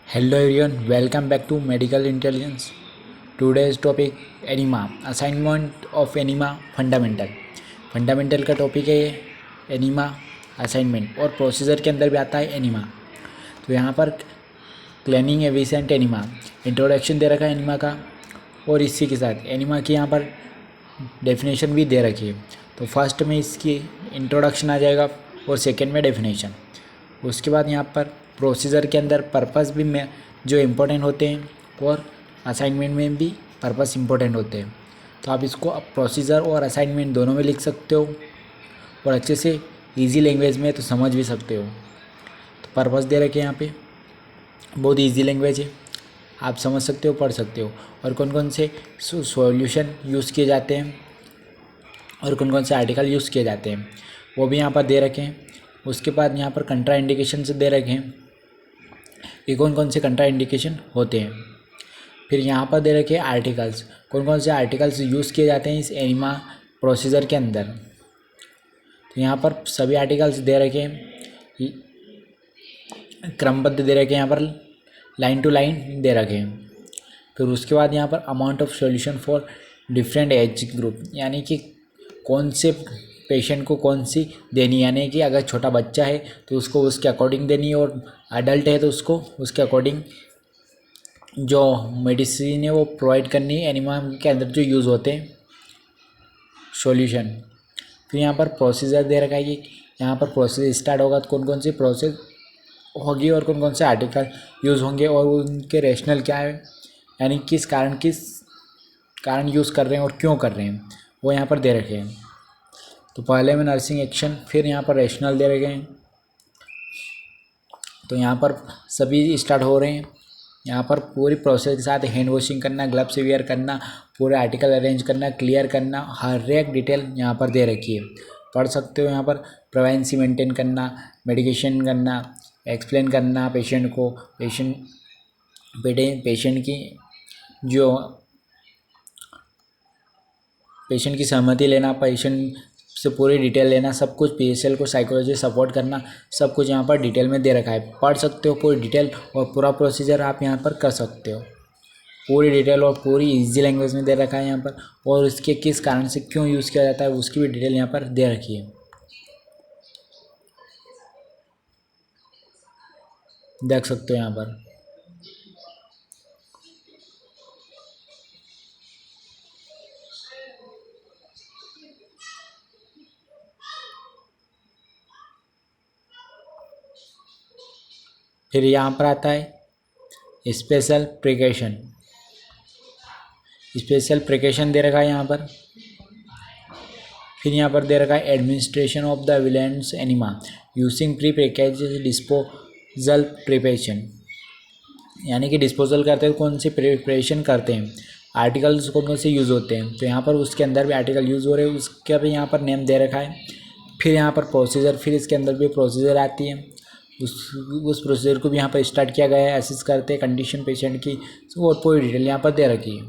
Hello everyone, welcome back to Medical Intelligence. Today's topic enema, assignment of enema fundamental. Fundamental का topic है ये enema assignment, और procedure के अंदर भी आता है एनिमा। तो यहाँ पर क्लिनिंग एविसेंट एनिमा, इंट्रोडक्शन दे रखा है एनिमा का, और इसी के साथ एनिमा की यहाँ पर डेफिनेशन भी दे रखी है। तो फर्स्ट में इसकी इंट्रोडक्शन आ जाएगा और सेकेंड में डेफिनेशन। उसके बाद यहाँ पर प्रोसीजर के अंदर पर्पस भी में जो इम्पोर्टेंट होते हैं, और असाइनमेंट में भी पर्पस इम्पोर्टेंट होते हैं। तो आप इसको प्रोसीजर और असाइनमेंट दोनों में लिख सकते हो, और अच्छे से इजी लैंग्वेज में तो समझ भी सकते हो। तो पर्पस दे रखे यहाँ पे, बहुत इजी लैंग्वेज है, आप समझ सकते हो, पढ़ सकते हो। और कौन कौन से सॉल्यूशन यूज़ किए जाते हैं और कौन कौन से आर्टिकल यूज़ किए जाते हैं वो भी यहाँ पर दे रखे हैं। उसके बाद यहाँ पर कंट्रा इंडिकेशन से दे रखे हैं कि कौन कौन से कंट्रा इंडिकेशन होते हैं। फिर यहाँ पर दे रखे हैं आर्टिकल्स, कौन कौन से आर्टिकल्स यूज़ किए जाते हैं इस एनिमा प्रोसीजर के अंदर। तो यहाँ पर सभी आर्टिकल्स दे रखे हैं, क्रमबद्ध दे रखे हैं, यहाँ पर लाइन टू लाइन दे रखे हैं। फिर उसके बाद यहाँ पर amount of solution for different age group, यानी कि कौन से पेशेंट को कौन सी देनी, यानी कि अगर छोटा बच्चा है तो उसको उसके अकॉर्डिंग देनी है, और अडल्ट है तो उसको उसके अकॉर्डिंग जो मेडिसिन है वो प्रोवाइड करनी है एनिमा के अंदर जो यूज़ होते हैं सॉल्यूशन। फिर यहाँ पर प्रोसीजर दे रखा है कि यहाँ पर प्रोसेस स्टार्ट होगा तो कौन कौन सी प्रोसेस होगी और कौन कौन से आर्टिकल यूज़ होंगे, और उनके रैशनल क्या है, यानी किस कारण यूज़ कर रहे हैं और क्यों कर रहे हैं, वो यहाँ पर दे रखे हैं। तो पहले में नर्सिंग एक्शन, फिर यहाँ पर रैशनल दे रखे हैं। तो यहाँ पर सभी स्टार्ट हो रहे हैं। यहाँ पर पूरी प्रोसेस के साथ हैंड वॉशिंग करना, ग्लव्स वेयर करना, पूरे आर्टिकल अरेंज करना, क्लियर करना, हर एक डिटेल यहाँ पर दे रखी है, पढ़ सकते हो। यहाँ पर प्रिवेंसी मेंटेन करना, मेडिकेशन करना, एक्सप्लेन करना पेशेंट को, पेशेंट की सहमति लेना, पेशेंट से पूरी डिटेल लेना, सब कुछ पीएसएल को साइकोलॉजी सपोर्ट करना, सब कुछ यहाँ पर डिटेल में दे रखा है। पढ़ सकते हो पूरी डिटेल, और पूरा प्रोसीजर आप यहाँ पर कर सकते हो। पूरी डिटेल और पूरी इजी लैंग्वेज में दे रखा है यहाँ पर, और इसके किस कारण से क्यों यूज़ किया जाता है उसकी भी डिटेल यहाँ पर दे रखी है, देख सकते हो यहाँ पर। फिर यहाँ पर आता है स्पेशल प्रिकॉशन, स्पेशल प्रिकॉशन दे रखा है यहाँ पर। फिर यहाँ पर दे रखा है एडमिनिस्ट्रेशन ऑफ द विलेंस enema using pre package disposal preparation, यानी कि डिस्पोजल करते हैं कौन से प्रिपरेशन करते हैं, आर्टिकल्स कौन कौन से यूज़ होते हैं। तो यहाँ पर उसके अंदर भी आर्टिकल यूज़ हो रहे हैं, उसका भी यहाँ पर नेम दे रखा है। फिर यहाँ पर प्रोसीजर, फिर इसके अंदर भी प्रोसीजर आती है, उस प्रोसीजर को भी यहाँ पर स्टार्ट किया गया है, असिस करते हैं कंडीशन पेशेंट की, और पूरी डिटेल यहाँ पर दे रखी है।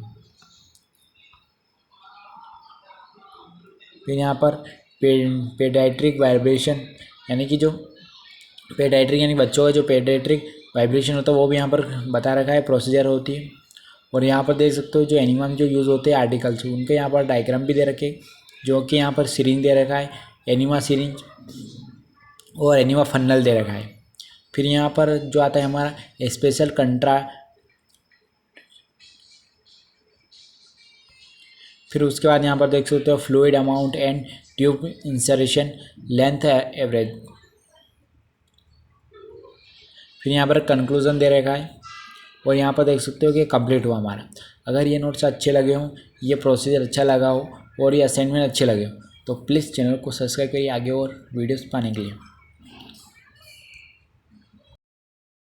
फिर यहाँ पर पेडियाट्रिक वाइब्रेशन, यानी कि जो पेडियाट्रिक यानी बच्चों का जो पेडियाट्रिक वाइब्रेशन होता है वो भी यहाँ पर बता रखा है, प्रोसीजर होती है। और यहाँ पर देख सकते हो जो एनिमा में जो यूज़ होते हैं आर्टिकल्स, उनके यहाँ पर डायग्राम भी दे रखे, जो कि यहाँ पर सिरिंज दे रखा है, एनिमा सिरिंज, और एनिमा फन्नल दे रखा है। फिर यहाँ पर जो आता है हमारा स्पेशल कंट्रा, फिर उसके बाद यहाँ पर देख सकते हो fluid amount and tube insertion length average. फिर यहाँ पर कंक्लूजन दे रखा है, और यहाँ पर देख सकते हो कि कंप्लीट हुआ हमारा। अगर ये नोट्स अच्छे लगे हों, ये प्रोसीजर अच्छा लगा हो, और ये असाइनमेंट अच्छे लगे हो, तो प्लीज़ चैनल को सब्सक्राइब करिए आगे और वीडियोस पाने के लिए।